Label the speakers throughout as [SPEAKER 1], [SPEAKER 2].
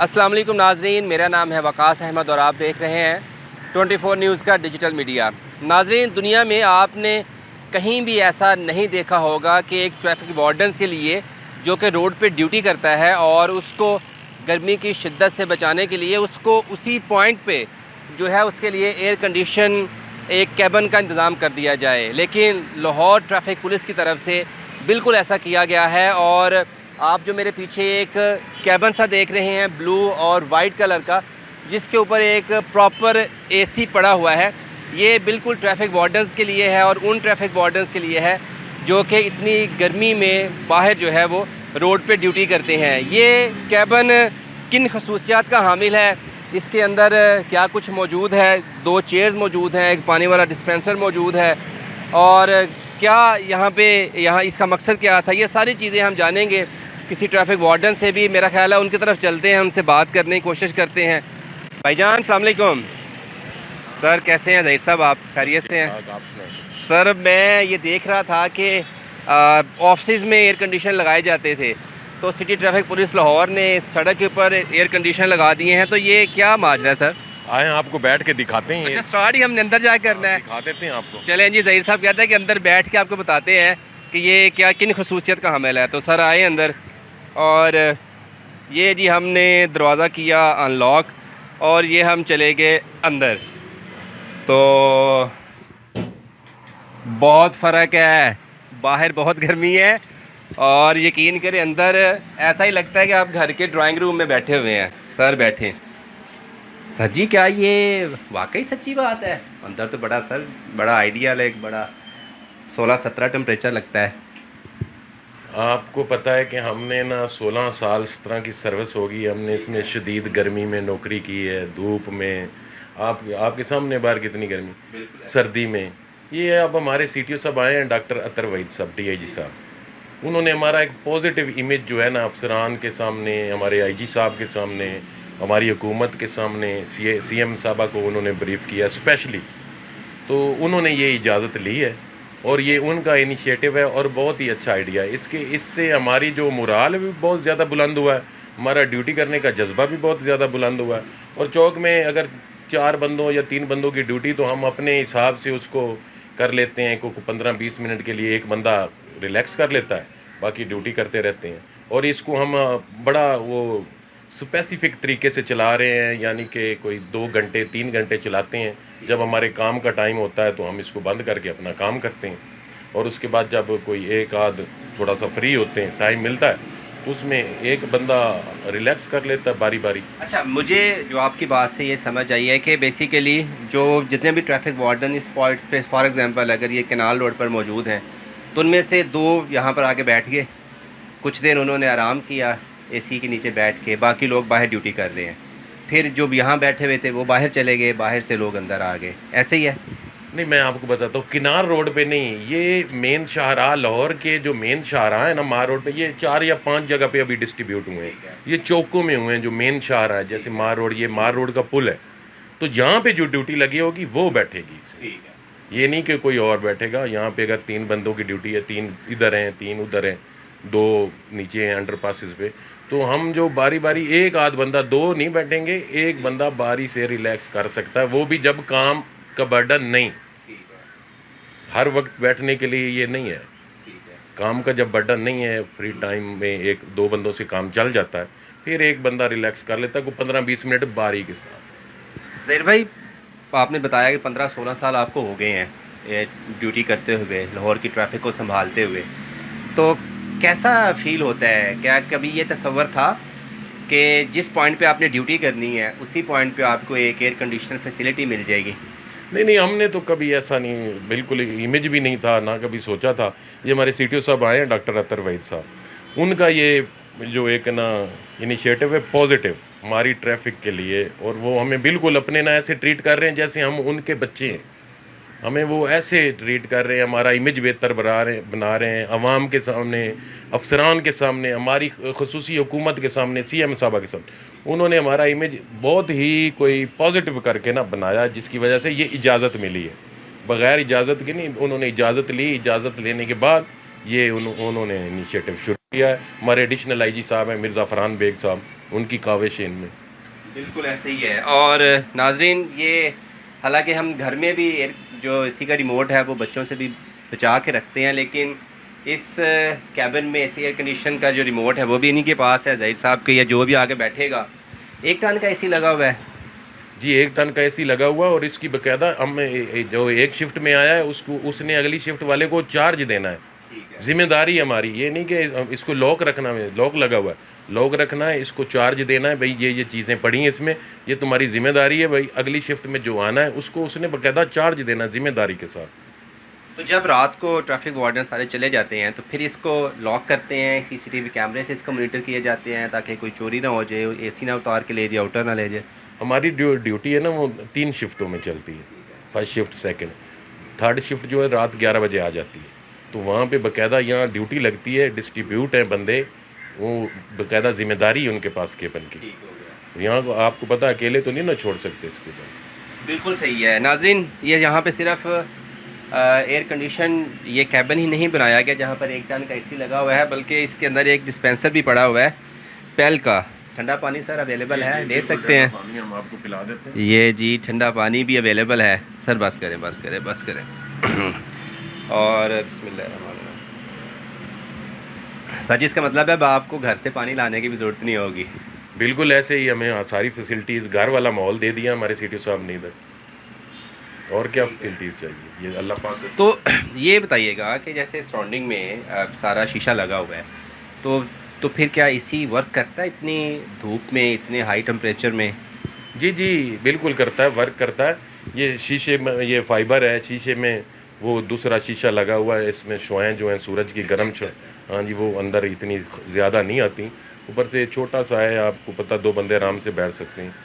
[SPEAKER 1] अस्सलाम वालेकुम नाजरीन, मेरा नाम है वकास अहमद और आप देख रहे हैं 24 न्यूज़ का डिजिटल मीडिया। नाजरीन, दुनिया में आपने कहीं भी ऐसा नहीं देखा होगा कि एक ट्रैफिक वार्डन्स के लिए जो कि रोड पे ड्यूटी करता है और उसको गर्मी की शिद्दत से बचाने के लिए उसको उसी पॉइंट पे जो है उसके लिए एयर कंडीशन एक कैबिन का इंतज़ाम कर दिया जाए, लेकिन लाहौर ट्रैफिक पुलिस की तरफ से बिल्कुल ऐसा किया गया है। और आप जो मेरे पीछे एक कैबिन सा देख रहे हैं ब्लू और वाइट कलर का, जिसके ऊपर एक प्रॉपर एसी पड़ा हुआ है, ये बिल्कुल ट्रैफिक वार्डन्स के लिए है और उन ट्रैफिक वार्डन्स के लिए है जो कि इतनी गर्मी में बाहर जो है वो रोड पे ड्यूटी करते हैं। ये कैबिन किन खसूसियात का हामिल है, इसके अंदर क्या कुछ मौजूद है, 2 चेयर्स मौजूद हैं, एक पानी वाला डिस्पेंसर मौजूद है और क्या यहाँ इसका मकसद क्या था, ये सारी चीज़ें हम जानेंगे किसी ट्रैफिक वार्डन से भी। मेरा ख्याल है उनकी तरफ चलते हैं, उनसे बात करने की कोशिश करते हैं। भाईजान अस्सलाम वालेकुम। सर कैसे हैं? ज़हीर साहब आप खैरियत से हैं? सर मैं ये देख रहा था कि ऑफिस में एयर कंडीशन लगाए जाते थे, तो सिटी ट्रैफिक पुलिस लाहौर ने सड़क के ऊपर एयर कंडीशन लगा दिए हैं, तो ये क्या माजरा है सर?
[SPEAKER 2] आए आपको बैठ के दिखाते हैं।
[SPEAKER 1] अच्छा, स्टार्ट ही हमने अंदर जा करना है?
[SPEAKER 2] दिखा देते हैं आपको।
[SPEAKER 1] चलें जी, ज़हीर साहब कहते हैं कि अंदर बैठ के आपको बताते हैं कि ये क्या किन खसूसियत का हामिल है। तो सर आए अंदर और ये जी हमने दरवाज़ा किया अनलॉक और ये हम चले गए अंदर। तो बहुत फ़र्क है, बाहर बहुत गर्मी है और यकीन करें अंदर ऐसा ही लगता है कि आप घर के ड्राइंग रूम में बैठे हुए हैं। सर बैठे। सर जी क्या ये वाकई सच्ची बात है? अंदर तो बड़ा सर बड़ा आइडियल है, एक बड़ा 16-17 टेम्परेचर लगता है।
[SPEAKER 2] आपको पता है कि हमने ना 16 साल इस तरह की सर्विस होगी, हमने इसमें शदीद गर्मी में नौकरी की है, धूप में, आपके सामने बाहर कितनी गर्मी, सर्दी में। ये अब हमारे CTO साहब आए हैं, डॉक्टर अतर वहीद साहब, DIG साहब। उन्होंने हमारा एक पॉजिटिव इमेज जो है ना अफसरान के सामने, हमारे IG साहब के सामने, हमारी हुकूमत के सामने, CM साहबा को उन्होंने ब्रीफ़ किया स्पेशली, तो उन्होंने ये इजाज़त ली है और ये उनका इनिशिएटिव है और बहुत ही अच्छा आइडिया है। इससे हमारी जो मोराल भी बहुत ज़्यादा बुलंद हुआ है, हमारा ड्यूटी करने का जज्बा भी बहुत ज़्यादा बुलंद हुआ है। और चौक में अगर 4 बंदों या 3 बंदों की ड्यूटी, तो हम अपने हिसाब से उसको कर लेते हैं। को 15-20 मिनट के लिए एक बंदा रिलैक्स कर लेता है, बाकी ड्यूटी करते रहते हैं। और इसको हम बड़ा वो स्पेसिफिक तरीके से चला रहे हैं, यानी कि कोई 2 घंटे 3 घंटे चलाते हैं। जब हमारे काम का टाइम होता है तो हम इसको बंद करके अपना काम करते हैं और उसके बाद जब कोई एक आध थोड़ा सा फ्री होते हैं, टाइम मिलता है, उसमें एक बंदा रिलैक्स कर लेता है बारी बारी।
[SPEAKER 1] अच्छा, मुझे जो आपकी बात से ये समझ आई है कि बेसिकली जो जितने भी ट्रैफिक वार्डन इस पॉइंट पे फॉर एग्जांपल अगर ये कैनाल रोड पर मौजूद हैं, तो उनमें से 2 यहाँ पर आके बैठ गए, कुछ देर उन्होंने आराम किया AC के नीचे बैठ के, बाकी लोग बाहर ड्यूटी कर रहे हैं। फिर जो यहाँ बैठे हुए थे वो बाहर चले गए, बाहर से लोग अंदर आ गए, ऐसे ही है?
[SPEAKER 2] नहीं, मैं आपको बताता हूँ, किनार रोड पे नहीं, ये मेन शाहराह लाहौर के जो मेन शाहराह है ना मार रोड पे, ये 4 या 5 जगह पे अभी डिस्ट्रीब्यूट हुए हैं। ये चौकों में हुए हैं जो मेन शाहराह है, जैसे मार रोड, ये मार रोड का पुल है, तो यहाँ पे जो ड्यूटी लगी होगी वो बैठेगी इसमें। ये नहीं कि कोई और बैठेगा। यहाँ पे अगर 3 बंदों की ड्यूटी है, 3 इधर हैं 3 उधर हैं, 2 नीचे हैं अंडर पासिस पे, तो हम जो बारी बारी एक आध बंदा, 2 नहीं बैठेंगे, एक बंदा बारी से रिलैक्स कर सकता है, वो भी जब काम का बर्डन नहीं। हर वक्त बैठने के लिए ये नहीं है। काम का जब बर्डन नहीं है, फ्री टाइम में 1-2 बंदों से काम चल जाता है, फिर एक बंदा रिलैक्स कर लेता है, को 15-20 मिनट बारी के साथ।
[SPEAKER 1] ज़हीर भाई, आपने बताया कि 15-16 साल आपको हो गए हैं ये ड्यूटी करते हुए, लाहौर की ट्रैफिक को संभालते हुए, तो कैसा फ़ील होता है? क्या कभी ये तसव्वुर था कि जिस पॉइंट पे आपने ड्यूटी करनी है उसी पॉइंट पे आपको एक एयर कंडीशनर फैसिलिटी मिल जाएगी?
[SPEAKER 2] नहीं, हमने तो कभी ऐसा नहीं, बिल्कुल इमेज भी नहीं था, ना कभी सोचा था। ये हमारे CTO साहब आए हैं, डॉक्टर अतर वहीद साहब, उनका ये जो एक ना इनिशिएटिव है पॉजिटिव हमारी ट्रैफिक के लिए, और वो हमें बिल्कुल अपने ना ऐसे ट्रीट कर रहे हैं जैसे हम उनके बच्चे हैं। हमें वो ऐसे ट्रीट कर रहे हैं, हमारा इमेज बेहतर बना रहे हैं अवाम के सामने, अफसरान के सामने, हमारी ख़ुसूसी हुकूमत के सामने, CM साहबा के सामने। उन्होंने हमारा इमेज बहुत ही कोई पॉजिटिव करके ना बनाया, जिसकी वजह से ये इजाज़त मिली है। बग़ैर इजाज़त के नहीं, उन्होंने इजाज़त ली, इजाज़त लेने के बाद ये उन्होंने इनिशिएटिव शुरू किया है। हमारे एडिशनल IG साहब हैं मिर्ज़ा फ़रहान बेग साहब, उनकी काविश इनमें।
[SPEAKER 1] बिल्कुल ऐसे ही है। और नाजरीन, ये हालांकि हम घर में भी जो इसी का रिमोट है वो बच्चों से भी बचा के रखते हैं, लेकिन इस कैबिन में इस एयर कंडीशन का जो रिमोट है वो भी इन्हीं के पास है, ज़हीर साहब के, या जो भी आगे बैठेगा। 1 टन का एसी लगा हुआ है
[SPEAKER 2] जी, 1 टन का एसी लगा हुआ, और इसकी बकायदा हम जो एक शिफ्ट में आया है उसको उसने अगली शिफ्ट वाले को चार्ज देना है। जिम्मेदारी हमारी ये नहीं कि इसको लॉक रखना है, लॉक लगा हुआ है, लॉक रखना है, इसको चार्ज देना है, भाई ये चीज़ें पड़ी हैं इसमें, ये तुम्हारी जिम्मेदारी है, भाई अगली शिफ्ट में जो आना है उसको उसने बकायदा चार्ज देना जिम्मेदारी के साथ।
[SPEAKER 1] तो जब रात को ट्रैफिक वार्डन सारे चले जाते हैं तो फिर इसको लॉक करते हैं, सीसीटीवी कैमरे से इसको मॉनिटर किए जाते हैं ताकि कोई चोरी ना हो जाए, एसी ना उतार के ले जाए, आउटर ना ले जाए।
[SPEAKER 2] हमारी ड्यूटी है ना वो 3 शिफ्टों में चलती है, first shift, second, third shift जो है रात 11 बजे आ जाती है। तो वहाँ पे बकायदा यहाँ ड्यूटी लगती है, डिस्ट्रीब्यूट हैं बंदे, वो बकायदा जिम्मेदारी है उनके पास केबल की। यहाँ आपको पता है अकेले तो नहीं ना छोड़ सकते इसको।
[SPEAKER 1] बिल्कुल सही है। नाजरीन, ये यहाँ पे सिर्फ एयर कंडीशन ये कैबिन ही नहीं बनाया गया जहाँ पर 1 टन का एसी लगा हुआ है, बल्कि इसके अंदर एक डिस्पेंसर भी पड़ा हुआ है पेल का। ठंडा पानी सर अवेलेबल है, ले सकते हैं,
[SPEAKER 2] पानी हम आपको पिला देते हैं।
[SPEAKER 1] ये जी ठंडा पानी भी अवेलेबल है सर। बस करें बस करें बस करें। और बिस्मिल्लाहिर्रहमानिर्रहीम सर जी, इसका मतलब है अब आपको घर से पानी लाने की भी ज़रूरत नहीं होगी।
[SPEAKER 2] बिल्कुल ऐसे ही, हमें सारी फैसिलिटीज़, घर वाला माहौल दे दिया हमारे सिटी साहब ने इधर, और क्या फैसिलिटीज़ चाहिए, ये अल्लाह पाक।
[SPEAKER 1] तो ये बताइएगा कि जैसे सराउंडिंग में सारा शीशा लगा हुआ है, तो फिर क्या एसी वर्क करता है इतनी धूप में, इतने हाई टेम्परेचर में?
[SPEAKER 2] जी जी बिल्कुल करता है, वर्क करता है। ये शीशे में ये फाइबर है, शीशे में वो दूसरा शीशा लगा हुआ है, इसमें शुआएँ जो हैं सूरज की गर्म हाँ जी, वो अंदर इतनी ज़्यादा नहीं आती। ऊपर से छोटा सा है, आपको पता 2 बंदे आराम से बैठ सकते हैं।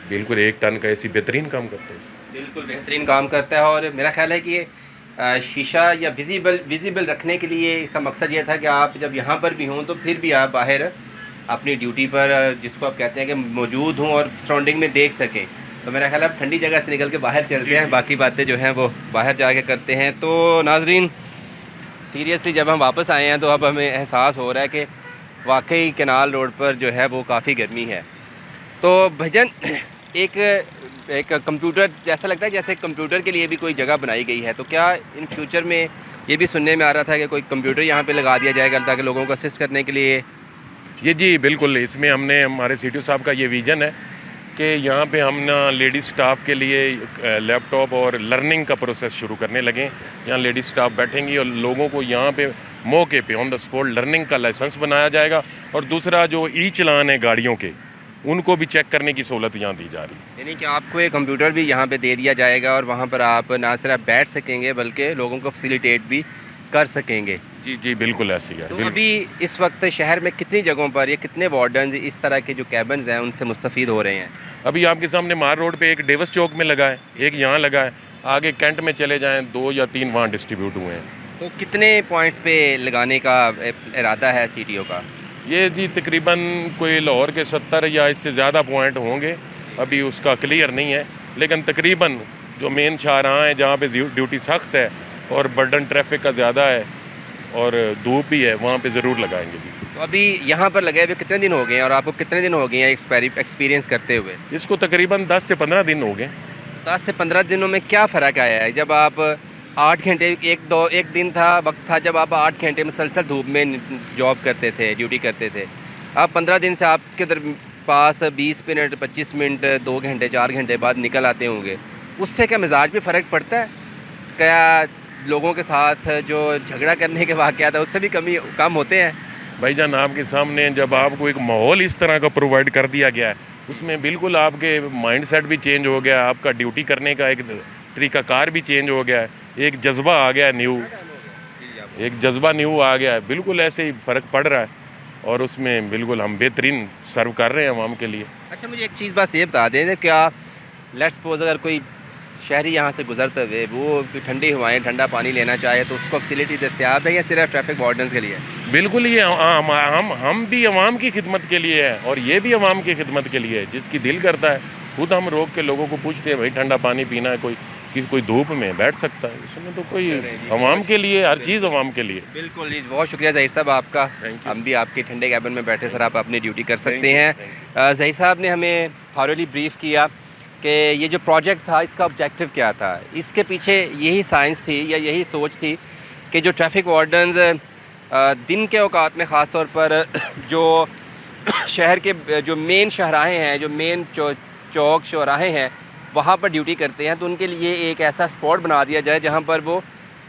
[SPEAKER 2] बिल्कुल 1 टन का एसी बेहतरीन काम करता है।
[SPEAKER 1] बिल्कुल बेहतरीन काम करता है। और मेरा ख्याल है कि ये शीशा या विजिबल रखने के लिए इसका मकसद ये था कि आप जब यहाँ पर भी हों तो फिर भी आप बाहर अपनी ड्यूटी पर, जिसको आप कहते हैं कि मौजूद हों और सराउंडिंग में देख सकें। तो मेरा ख्याल है आप ठंडी जगह से निकल के बाहर चलते हैं, बाकी बातें जो हैं वो बाहर जाके करते हैं। तो नाजरीन, सीरियसली जब हम वापस आए हैं तो अब हमें एहसास हो रहा है कि वाकई कैनाल रोड पर जो है वो काफ़ी गर्मी है। तो भजन एक कंप्यूटर, जैसा लगता है जैसे कंप्यूटर के लिए भी कोई जगह बनाई गई है, तो क्या इन फ्यूचर में ये भी सुनने में आ रहा था कि कोई कंप्यूटर यहाँ पे लगा दिया जाएगा ताकि लोगों को असिस्ट करने के लिए?
[SPEAKER 2] ये जी बिल्कुल, इसमें हमने हमारे सीटीओ साहब का ये विज़न है कि यहाँ पे हम ना लेडीज़ स्टाफ के लिए लैपटॉप और लर्निंग का प्रोसेस शुरू करने लगे। यहाँ लेडीज़ स्टाफ बैठेंगी और लोगों को यहाँ पे मौके पे ऑन द स्पॉट लर्निंग का लाइसेंस बनाया जाएगा, और दूसरा जो ई चलान है गाड़ियों के, उनको भी चेक करने की सहूलत यहाँ दी जा रही है।
[SPEAKER 1] यानी कि आपको एक कंप्यूटर भी यहाँ पे दे दिया जाएगा और वहाँ पर आप ना सिर्फ बैठ सकेंगे बल्कि लोगों को फैसिलिटेट भी कर सकेंगे।
[SPEAKER 2] जी जी बिल्कुल ऐसी है।
[SPEAKER 1] तो अभी इस वक्त शहर में कितनी जगहों पर या कितने वार्डन इस तरह के जो कैबिन्स हैं उनसे मुस्तफ़ीद हो रहे हैं?
[SPEAKER 2] अभी आपके सामने मार रोड पे एक डेविस चौक में लगा है, एक यहाँ लगा है, आगे कैंट में चले जाएँ 2 या 3 वहाँ डिस्ट्रीब्यूट हुए हैं।
[SPEAKER 1] तो कितने पॉइंट्स पे लगाने का इरादा है सीटीओ का?
[SPEAKER 2] ये जी तकरीबन कोई लाहौर के 70 या इससे ज़्यादा पॉइंट होंगे, अभी उसका क्लियर नहीं है, लेकिन तकरीबन जो मेन शाहराह हैं जहाँ पे ड्यूटी सख्त है और बर्डन ट्रैफिक का ज़्यादा है और धूप भी है, वहाँ पे ज़रूर लगाएंगे जी।
[SPEAKER 1] तो अभी यहाँ पर लगे हुए कितने दिन हो गए हैं और आपको कितने दिन हो गए हैं एक्सपीरियंस करते हुए?
[SPEAKER 2] इसको तकरीबन 10 से 15 दिन हो गए।
[SPEAKER 1] 10 से 15 दिनों में क्या फ़र्क आया है? जब आप 8 घंटे एक दिन था, वक्त था जब आप 8 घंटे मुसलसल धूप में जॉब करते थे, ड्यूटी करते थे। अब 15 दिन से आपके पास 20 मिनट 25 मिनट 2 घंटे 4 घंटे बाद निकल आते होंगे, उससे क्या मिजाज पे फ़र्क पड़ता है? क्या लोगों के साथ जो झगड़ा करने के वाक़यात है उससे भी कम होते हैं?
[SPEAKER 2] भाईजान आपके सामने जब आपको एक माहौल इस तरह का प्रोवाइड कर दिया गया है, उसमें बिल्कुल आपके माइंड सेट भी चेंज हो गया, आपका ड्यूटी करने का एक तरीक़ाकार भी चेंज हो गया है, एक जज्बा आ गया न्यू, एक जज्बा न्यू आ गया है। बिल्कुल ऐसे ही फ़र्क पड़ रहा है और उसमें बिल्कुल हम बेहतरीन सर्व कर रहे हैं आवाम के लिए।
[SPEAKER 1] अच्छा, मुझे एक चीज़ बस ये बता दें, क्या लेट्स सपोज अगर कोई शहरी यहाँ से गुजरते हुए वो ठंडी हवाएं ठंडा पानी लेना चाहे तो उसको फैसिलिटी दस्तयाब है या सिर्फ ट्रैफिक वार्डन्स के लिए?
[SPEAKER 2] बिल्कुल, ये हम भी आवाम की खिदमत के लिए है और ये भी आवाम की खिदमत के लिए है। जिसकी दिल करता है खुद हम रोक के लोगों को पूछते हैं, भाई ठंडा पानी पीना है कोई, कि कोई धूप में बैठ सकता है, इसमें तो कोई अवाम के लिए, हर चीज़ अवाम के लिए।
[SPEAKER 1] बिल्कुल जी, बहुत शुक्रिया ज़हीर साहब आपका। हम भी आपके ठंडे कैबिन में बैठे सर, आप अपनी ड्यूटी कर सकते हैं। ज़हीर साहब ने हमें थॉरली ब्रीफ किया कि ये जो प्रोजेक्ट था इसका ऑब्जेक्टिव क्या था। इसके पीछे यही साइंस थी या यही सोच थी कि जो ट्रैफिक वार्डन्स दिन के औकात में ख़ास तौर पर जो शहर के जो मेन शाहराहें हैं, जो मेन चौक चौराहे हैं, वहाँ पर ड्यूटी करते हैं, तो उनके लिए एक ऐसा स्पॉट बना दिया जाए जहाँ पर वो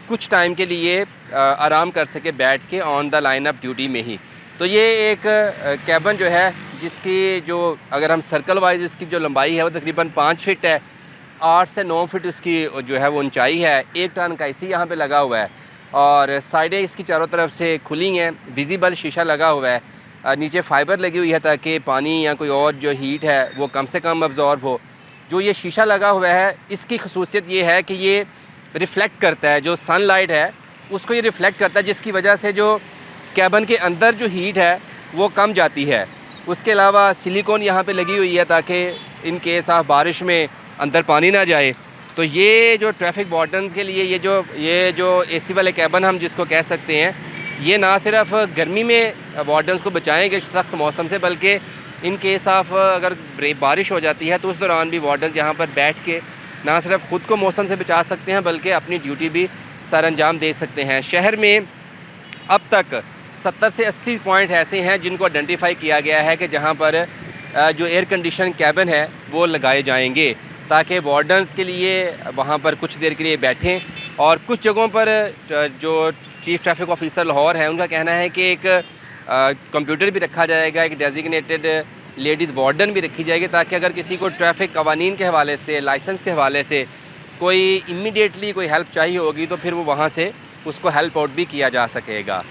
[SPEAKER 1] कुछ टाइम के लिए आराम कर सके बैठ के on the line of duty में ही। तो ये एक कैबिन जो है जिसकी जो अगर हम सर्कल वाइज इसकी जो लंबाई है वो तकरीबन 5 फीट है, 8 से 9 फीट इसकी जो है वो ऊंचाई है, 1 टन का इसी यहाँ पे लगा हुआ है और साइडें इसकी चारों तरफ से खुली हैं, विजिबल शीशा लगा हुआ है, नीचे फाइबर लगी हुई है ताकि पानी या कोई और जो हीट है वो कम से कम अब्जॉर्ब हो। जो ये शीशा लगा हुआ है इसकी खसूसियत ये है कि ये रिफ़्लेक्ट करता है, जो सनलाइट है उसको ये रिफ़्लेक्ट करता है, जिसकी वजह से जो कैबिन के अंदर जो हीट है वो कम जाती है। उसके अलावा सिलिकॉन यहाँ पे लगी हुई है ताकि इन केस ऑफ बारिश में अंदर पानी ना जाए। तो ये जो ट्रैफिक वार्डन्स के लिए ये जो एसी वाले कैबिन हम जिसको कह सकते हैं, ये ना सिर्फ गर्मी में वार्डन्स को बचाएंगे सख्त मौसम से, बल्कि इन केस ऑफ अगर बारिश हो जाती है तो उस दौरान भी वार्डन्स यहाँ पर बैठ के ना सिर्फ ख़ुद को मौसम से बचा सकते हैं बल्कि अपनी ड्यूटी भी सर अंजाम दे सकते हैं। शहर में अब तक 70 से 80 पॉइंट ऐसे हैं जिनको आइडेंटिफाई किया गया है कि जहाँ पर जो एयर कंडीशन कैबिन है वो लगाए जाएंगे ताकि वार्डन्स के लिए वहाँ पर कुछ देर के लिए बैठें। और कुछ जगहों पर जो चीफ़ ट्रैफिक ऑफिसर लाहौर है उनका कहना है कि एक कंप्यूटर भी रखा जाएगा, एक डेजिग्नेटेड लेडीज़ वार्डन भी रखी जाएगी ताकि अगर किसी को ट्रैफिक कवानीन के हवाले से, लाइसेंस के हवाले से कोई इमीडिएटली कोई हेल्प चाहिए होगी तो फिर वो वहाँ से उसको हेल्प आउट भी किया जा सकेगा।